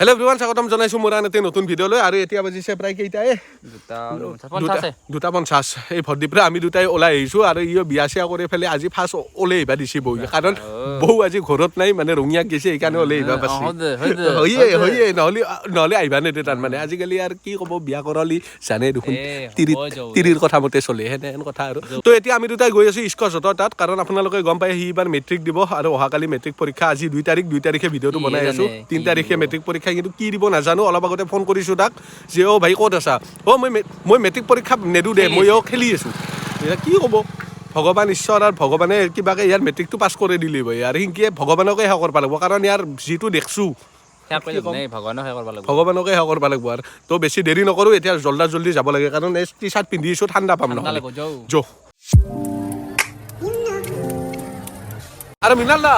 Hello everyone, স্বাগতম জনাইছো মোৰ আনতে নতুন ভিডিঅ' লৈ আৰু এতিয়া বাজিছে প্ৰায় কেইটাই দুটা 50 এই ভদ্দীপৰা আমি দুটাই ওলাই আহিছো আৰু ইও বিয়া চিয়া কৰি ফেলে আজি ফাৰ্ষ্ট ওলাই আহিবা দিছি বৌ কাৰণ বৌ আজি ঘৰত নাই মানে ৰঙিয়াক গৈছে এইকাৰণে ওলাই আহিবা পাছি হয়ে নহলে আহিবা নেদে তাৰ মানে আজিকালি আৰু কি ক'ব বিয়া কৰালি জানে দেখোন তিৰিৰ কথা মতে চলে হেন কথা আৰু তো এতিয়া আমি দুটাই গৈ আছো স্কচহঁতৰ তাত কাৰণ আপোনালোকে গম পায় সি এইবাৰ মেট্ৰিক দিব আৰু অহাকালি মেট্ৰিক পৰীক্ষা আজি 2 তাৰিখে ভিডিঅ'টো বনাই আছো 3 তাৰিখে মেট্ৰিক পৰীক্ষা কিন্তু কি দিব নাজানো অলপ আগতে ফোন কৰিছো তাক যে অ ভাই ক'ত আছা অ মই মেট্ৰিক পৰীক্ষা নেদু দে মই খেলি আছো এতিয়া কি ক'ব ভগৱান ঈশ্বৰ আৰু ভগৱানে কিবাকে ইয়াৰ মেট্ৰিকটো পাছ কৰি দিলি বই আৰু সিংকিয়ে ভগৱানকে সেৱা কৰিব লাগিব কাৰণ ইয়াৰ যিটো দেখছো ভগৱানকে সেৱা কৰিব লাগিব আৰু তো বেছি দেৰি নকৰো এতিয়া জল্দি যাব লাগে কাৰণ এই টি চাৰ্ট পিন্ধি আছো ঠাণ্ডা পাম নহ'লে যো আৰু মিনাল দা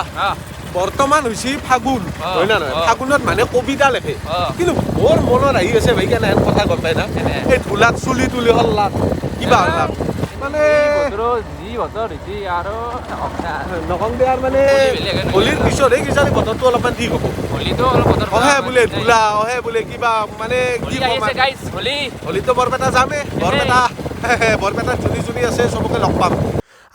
বৰ্তমান হৈছে ফাগুন হয় না নহয় ফাগুনত মানে কবিতা লেখে কিন্তু মোৰ মনত আহি আছে ভাই কেনে কথা গম পাই না এই ধুলাত চুলি তুলি হল্লাত কিবা হল্লাত মানে নকং দেয়াৰ মানে হোলীৰ পিছতহে কিজানি বতৰটো অলপমান ঠিক হ'ব অহে বোলে ধুলা অহে বোলে কিবা মানে কি হোলীতো বৰপেটা যামে বৰপেটাত যোনী আছে চবকে লগ পাম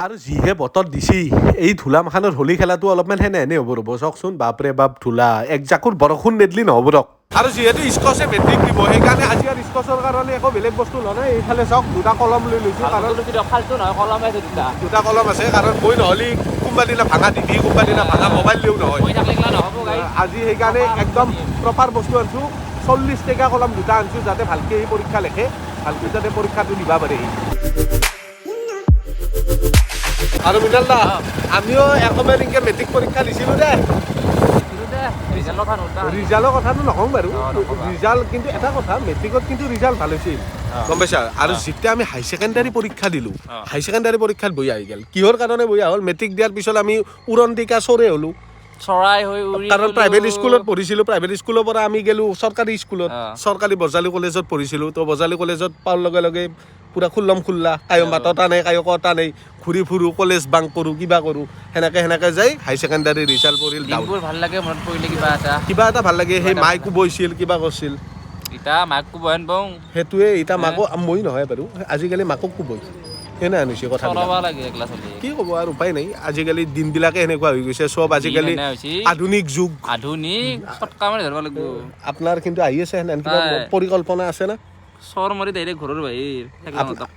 আৰু যিহে বতৰ দিছি এই ধূলা মাখানৰ হোলী খেলাটো অলপমান হেনে হ'ব ৰ'ব চাওকচোন বাপৰে বাপ ধূলা একজাকুৰ বৰষুণ নেদলি নহ'ব ৰক আৰু যিহেতু স্কচে মেট্ৰিক দিব সেইকাৰণে আজি আৰু স্কচৰ কাৰণে একো বেলেগ বস্তু লোৱা নাই এইফালে চাওক দুটা কলম লৈ লৈছোঁ কাৰণ দুটা কলম আছে কাৰণ মই নহ'লে কোনোবা দিনা ভাঙা টিভি কোনোবা দিনা ভাঙা মোবাইল দিওঁ নহয় আজি সেইকাৰণে একদম প্ৰপাৰ বস্তু আনিছোঁ 40 টকা কলম দুটা আনিছোঁ যাতে ভালকৈ এই পৰীক্ষা লেখে ভালকৈ যাতে পৰীক্ষাটো দিব পাৰে আৰু মিনাল দা আমিও একেবাৰে এনেকৈ মেট্ৰিক পৰীক্ষা দিছিলোঁ দে ৰিজাল্টৰ কথাটো নকওঁ বাৰু ৰিজাল্ট কিন্তু এটা কথা মেট্ৰিকত কিন্তু ৰিজাল্ট ভাল হৈছিল গম পাইছা আৰু যেতিয়া আমি হাই ছেকেণ্ডাৰী পৰীক্ষা দিলোঁ হাই ছেকেণ্ডাৰী পৰীক্ষাত বহি আহি গ'ল কিহৰ কাৰণে বহি হ'ল মেট্ৰিক দিয়াৰ পিছত আমি উৰণটিকা চৰে হ'লোঁ কাৰণ প্ৰাইভেট স্কুলত পঢ়িছিলোঁ প্ৰাইভেট স্কুলৰ পৰা আমি গ'লোঁ চৰকাৰী স্কুলত চৰকাৰী বজালী কলেজত পঢ়িছিলোঁ তো বজালী কলেজত পোৱাৰ লগে লগে পুৰা খুল্লা কায়ো মাততা নাই কায়ো কটা নাই ঘূৰি ফুৰোঁ কলেজ বাংক কৰোঁ কিবা কৰোঁ সেনেকে যাই হাই ছেকেণ্ডাৰী ৰিজাল্ট পৰিল ভাল লাগে মনত পৰিলে কিবা এটা ভাল লাগে সেই মাইকো বৈছিল কিবা কৰিছিল সেইটোৱে এতিয়া মাকো মই নহয় বাৰু আজিকালি মাকক কোবই সেনে আনিছে কথা কি ক'ব আৰু উপায় নাই আজিকালি দিনবিলাকে সেনেকুৱা হৈ গৈছে চব আজিকালি আধুনিক যুগ আপোনাৰ কিন্তু আহি আছে সেনে কিবা পৰিকল্পনা আছে না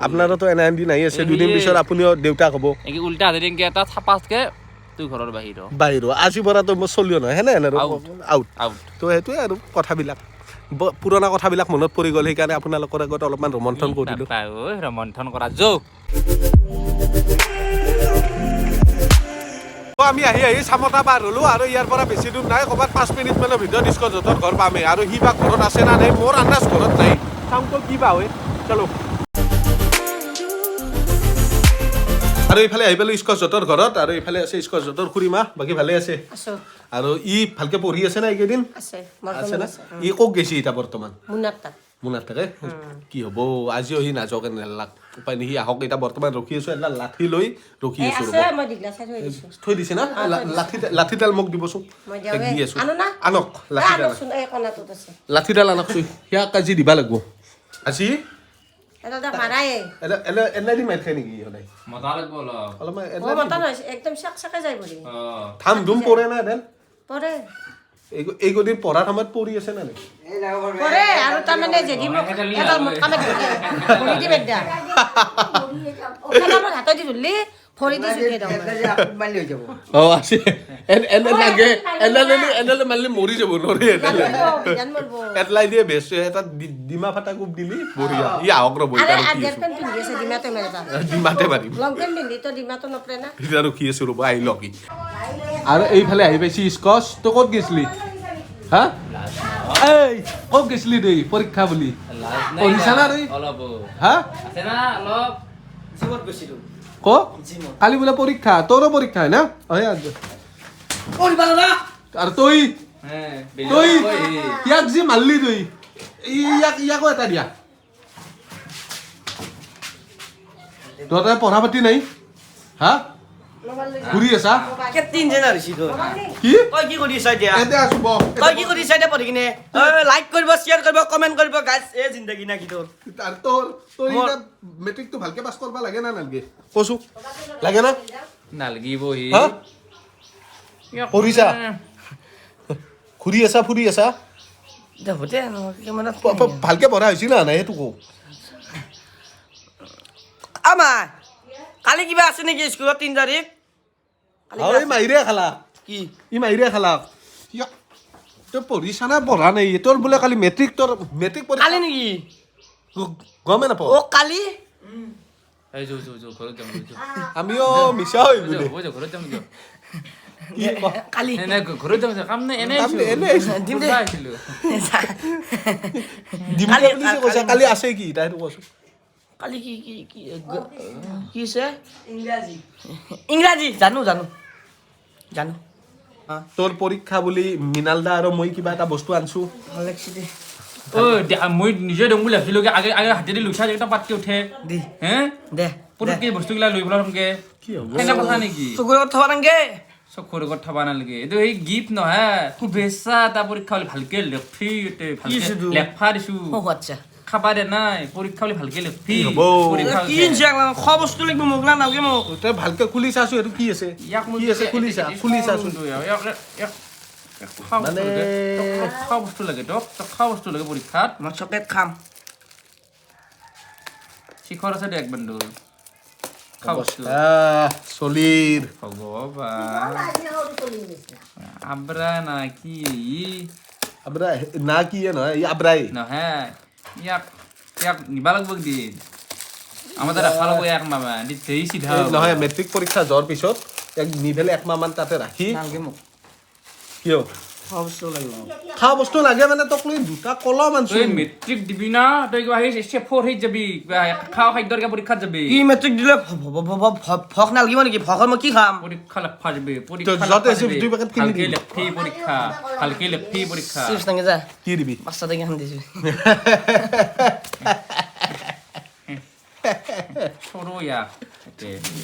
আপোনাৰতো এনে দিন আহি আছে দুদিন পিছত আপুনিও দেউতাক হ'ব বাহিৰ আজি পৰাতো মই চলিও নহয় সেনে আৰু আউট তো সেইটোৱে আৰু কথাবিলাক পুৰণা কথাবিলাক মনত পৰি গ'ল সেইকাৰণে আপোনালোকৰ আগত অলপমান ৰোমন্থন কৰিলোঁ আমি আহি চামতা পাৰ হ'লোঁ আৰু ইয়াৰ পৰা বেছি দূৰ নাই ক'ৰবাত 5 মিনিট মানৰ ভিতৰত স্কচহঁতৰ ঘৰ পামেই আৰু সি বা ঘৰত আছে না নাই মোৰ আন্দাজ ঘৰত নাই চামটো কি বা হয় চলো আৰু এইফালে আহি পালোঁ স্কচহঁতৰ ঘৰত আৰু এইফালে আছে স্কচহঁতৰ খুৰীমা বাকী ভালে আছে আৰু ই ভালকে পঢ়ি আছে না এইকেইদিন আছে না ই ক'ত গৈছে এতিয়া বৰ্তমান মুনাত থাকে কি হ'ব আজিও সি নাযাওক নেলাক উপায় নেকি আহক এতিয়া বৰ্তমান ৰখি আছোঁ এটা লাঠি লৈ ৰখি আছোঁ থৈ দিছে না লাঠিডাল মোক দিবচোন দি আছোঁ আনক লাঠিডাল আনকচোন সিয়াক আজি দিবা লাগিব আজি এনে মাৰি খাই নেকি ধাম ধুম পৰে না এডাল এইকেইদিন পঢ়াৰ সময়ত পৰি আছে না মৰি যাব এটলাই দিয়ে বেছ এটা ডিমা ফাটা কোপ দিলি বঢ়িয়া ই আহক ৰ'ব ডিমাতে মাৰিম ৰখি আছো ৰ'ব আহি লওক আৰু এইফালে আহি পাইছি স্কচ তই ক'ত গৈছিলি হা এই ক'ত গৈছিলি দেই পৰীক্ষা বুলি পঢ়িছা না দেই হা ক কালি বোলে পৰীক্ষা তোৰো পৰীক্ষা হয় না আৰু তই ইয়াক যে মাৰলি তই ইয়াকো এটা দিয়া তহঁতে পঢ়া পাতি নাই হা ঘূৰি আছা কে তিন জেনা ৰিছি তো কি তই কি কৰি আছা এতিয়া এতে আছো ব তই কি কৰি আছা এতিয়া পঢ়ি কিনে লাইক কৰিব শ্বেয়াৰ কৰিব কমেন্ট কৰিব গাইস এ জিন্দগী না কি তোৰ তাৰ তোৰ এতিয়া মেট্ৰিকটো ভালকে পাছ কৰবা লাগে না নালগে কচু লাগে না নালগিব হি হা পঢ়িছা ঘূৰি আছা ফুৰি আছা দেহতে মানে ভালকে পঢ়া হৈছি না নাই সেইটো কো আমাৰ কালি কিবা আছে নেকি স্কুলত 3 তাৰিখ ঐ মাইৰে খালা কি ই মাইৰে খালা তই পঢ়িছা না পঢ়া নাই তোৰ বোলে কালি মেট্ৰিক তোৰ মেট্ৰিক পৰীক্ষা কালি নেকি গমে নাপাওঁ ও কালি এই যো ঘৰত যাম আমিও মিছা হৈ বোলে ঘৰত যাম কালি এনে ঘৰত যাম কাম নাই এনে দিম দে আহিছিলো দিমলে বুলি যে কৈছা কালি আছে কি তাইটো কৈছো কালি কি আছে ইংৰাজী জানো তোৰ পৰীক্ষা বুলি মিনালদা আৰু মই কিবা এটা বস্তু আনছো ভাল লাগছে দে ঐ মই নিজে দম বুলি ভাবিলো আগে হাতেদি লুচা এটা পাতকে উঠে দি হে দে পুতুককে বস্তুগিলা লৈ পেলাই থমকে কি হ'ব এনে কথা নেকি চকুৰ আগত থবা নাংগে চকুৰ আগত থবা নালাগে এইটো এই গিফ্ট নহয় শুভেচ্ছা এটা পৰীক্ষা বুলি ভালকে লেখি ভালকে লেখা দিছো ও আচ্ছা খাবা দে নাই পৰীক্ষা বুলি ভালকে লেখি হ'ব? পৰীক্ষা কি খোৱা বস্তু লাগিব মোক না নালগে মোক তই ভালকে খুলি চাছো এইটো কি আছে কি আছে খুলি চাচোন মানে খোৱা বস্তু লাগে তোক খোৱা বস্তু লাগে পৰীক্ষাত মই চকলেট খাম শিখৰ আছে দে এক বন্ধু খোৱা বস্তু চলিৰ ভগৱান আব্ৰা না কি আব্ৰা না কি নহয় ই আব্ৰাই নহয় ইয়াক নিবা লাগব একদিন আমাদেৰ ৰাখা লাগব এক মামা দিতেই সিধা নহয় মেট্ৰিক পৰীক্ষা যোৱাৰ পিছত এক নিভেলে একমাহ মান তাতে ৰাখি নালগে মোক কিয় খোৱা বস্তু লাগিব খোৱা বস্তু লাগে মানে তোক লৈ দুটা কলম আনছো তুই মেট্রিক দিবি না তুই কিবা সেই সেফর হই যাবি খাওয়া খাদ্যর কে পরীক্ষা যাবি কি মেট্ৰিক দিলে ভক নালগিব নেকি ভকৰ মই কি খাম পরীক্ষা লেখা যাবি যতে আছে দুই পেকেট কিনি হালকে দিবি লেখি পরীক্ষা হালকে লেখি পরীক্ষা চিপছ নাংগে যা কি দিবি পাঁচটা টেঙা খান দিছো সরো ইয়া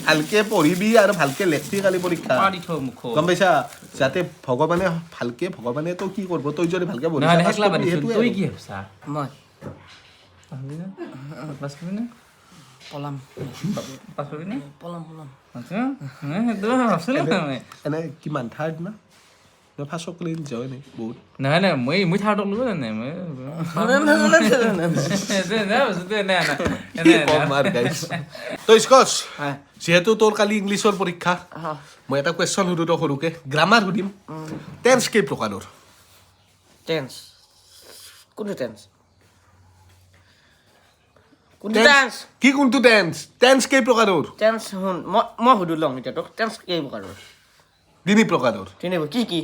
ভালকে পঢ়িবি আৰু ভালকে লেখবি কালি পৰীক্ষা পাৰি থ মুখ গম পাইছা যাতে ভগৱানে ভালকে ভগৱানে তো কি কৰিব তই যদি ভালকে না না হেকলা বানি তুই কি হবছা মই পাহলি না বাস করবি না পলাম পাস করবি না পলাম আচ্ছা হ্যাঁ তো আসলে না এনে কিমান থাৰ্ড না মই ফাৰ্ষ্ট ক্লিন জয় নাই বহুত না না মই থাৰ্ড ললো না মই তই স্কচ যিহেতু তোৰ কালি ইংলিছৰ পৰীক্ষা মই এটা কুৱেশ্যন সুধো তো সৰুকে গ্ৰামাৰ সুধিম টেন্স কেই প্ৰকাৰৰ টেন্স কোনটো টেন্স কোনটো টেন্স কি কোনটো টেন্স টেন্স কেই প্ৰকাৰৰ টেন্স শুন মই সুধি লওঁ এতিয়া তোক টেন্স কেই প্ৰকাৰৰ তিনি প্ৰকাৰৰ তিনিবোৰ কি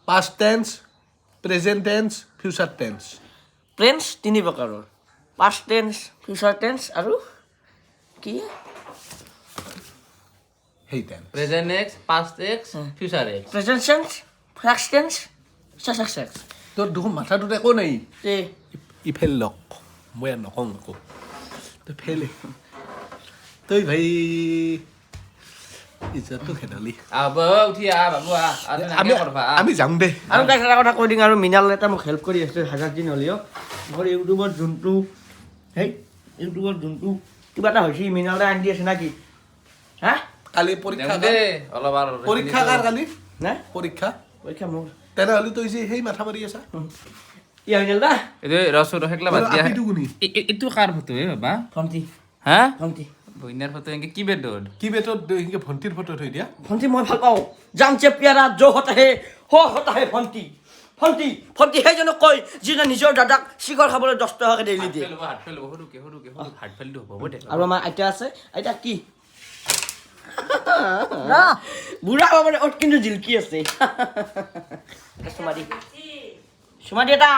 past tense present tense future tense tense তিনি প্ৰকাৰৰ পাষ্ট টেন্স ফিউচাৰ টেন্স আৰু কি সেই tense present x past x future x present tense first tense সাকচেছ তোৰ দেখোন মাথাটোত একো নাই এ ইফেল লক মই আৰু নকওঁ আকৌ তই ফেলে তই ভাই ইজ্জতটো খেদালি আব উঠি বাবু আমি যাম দে আৰু এটা কথা কৈ দিম আৰু মিনাল এটা মোক হেল্প কৰি আছে হাজাৰ দিন হ'লেও মোৰ ইউটিউবত যোনটো কিবা এটা হৈছে মিনালে আনি দি আছে নাকি হা কালি পৰীক্ষা দে অলপ আৰ পৰীক্ষা কাৰ কালি না পৰীক্ষা পৰীক্ষা মোৰ তেনেহ'লে তই যে সেই মাথা মাৰি আছা ইয়া মিনাল দা এদে রসুর হেকলা বাদ দিয়া আপিটো কোনি এটু কার ফটো এ বাবা ভণ্টি হ্যাঁ ভণ্টি বইনার ফটো এঙ্কে কি বেডড কি বেটত এনেকে ভণ্টিৰ ফটো থৈ দিয়া ভণ্টি মই ভাল পাওঁ জান চে প্যাৰা যো হতা হে হতা হে ভণ্টি ভণ্টি ভণ্টি সেইজনক কয় যিজনে নিজৰ দাদাক চিকৰ খাবলৈ 10 টকাকে ডেইলি দিয়ে হাত ফেল হৰুকে হাত ফেল দিব হ'ব দে আৰু আমাৰ আইতা আছে আইতা কি না বুঢ়া বাবাৰে অত কিন্তু জিলকি আছে সুমাদি এটা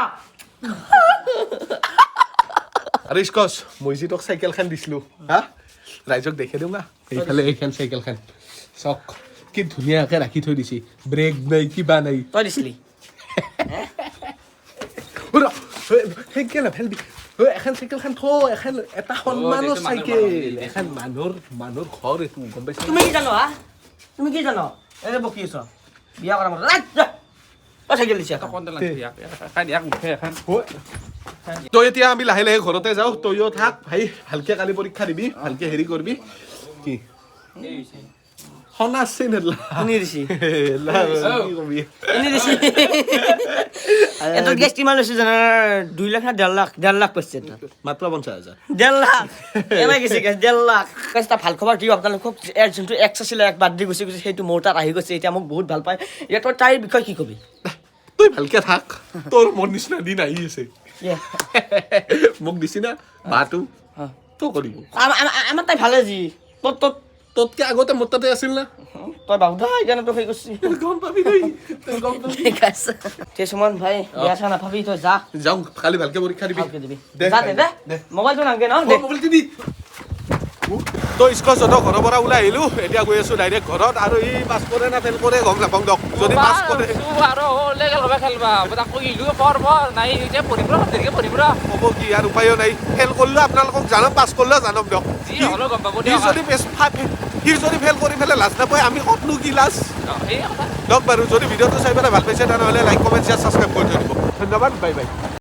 আৰু স্কচ মই যি তোক চাইকেলখন দিছিলোঁ হা ৰাইজক দেখাই দিওঁ না এইফালে এইখন চাইকেলখন চক কি ধুনীয়াকৈ ৰাখি থৈ দিছে ব্ৰেক নাই কিবা নাই তই দিছিলি চাইকেল ফেলবি এখন চাইকেলখন থ এখন এটা সন্মানৰ চাইকেল এখন মানুহৰ ঘৰ এইটো গম পাইছা তুমি কি জানো হা তুমি কি জানো এনে বকি আছ বিয়া কৰা মত ৰাত যা অ চাইকেল দিছে এখন কণ্টেল লাগছে খাই দিয়া মুখে এখন তই এতিয়া আমি লাহে লাহে ঘৰতে যাওঁ তইও থাক ভাই ভালকে কালি পৰীক্ষা দিবি ভালকে হেৰি কৰিবি কি হনা আছে নেলা শুনি দিছি কি কবি এনে দিছি এত গেছ কিমান লৈছে জানা 2 লাখ না 1.5 লাখ পাইছে মাত্ৰ 50,000 1.5 লাখ এমাই গেছে গেছ 1.5 লাখ কষ্ট ভাল খবৰ দিও আপোনালোক খুব এৰ যোনটো এক্স আছিল এক বাদ দি গৈছে সেইটো মোৰ তাত আহি গৈছে এতিয়া মোক বহুত ভাল পায় এতিয়া তই তাইৰ বিষয়ে কি কবি তই ভালকে থাক তোৰ মন নিচিনা দিন আহি আছে মোক দিছি না বাটো তো কৰিব আমাৰ তাই ভালে যি তোতকে আগতে মোৰ তাতে আছিল না তই বাবুদা সেইকাৰণে তো হৈ গৈছি গম পাবি দেই তই গম পাবি ঠিক আছে তে সুমন ভাই বিয়া চা নাভাবি তই যা যাওঁ কালি ভালকে পৰীক্ষা দিবি ভালকে দিবি যা দে মোবাইলটো নাংগে ন দে মোবাইলটো দি তই স্কচ ঘৰৰ পৰা ওলাই আহিলো এতিয়া গৈ আছো ডাইৰেক্ট ঘৰত আৰু ই পাছ কৰে না ফেল কৰে গম নাপাওঁ দক যদি পাছ কৰে আৰু লেগেল হবে খেলবা তাক ইলু পৰ নাই যে পঢ়িব দেৰিকে পঢ়িব হ'ব কি আৰু উপায়ো নাই ফেল কৰিলেও আপোনালোকক জানক পাছ কৰিলেও জানক দিয়ক যি হ'লেও গম পাব সি যদি ফেল কৰি পেলাই লাজ নাপায় আমি ক'তনো কি লাজ এই কথা দিয়ক বাৰু যদি ভিডিঅ'টো চাই পেলাই ভাল পাইছে তেনেহ'লে লাইক কমেণ্ট শ্বেয়াৰ ছাবস্ক্ৰাইব কৰি থৈ দিব ধন্যবাদ বাই বাই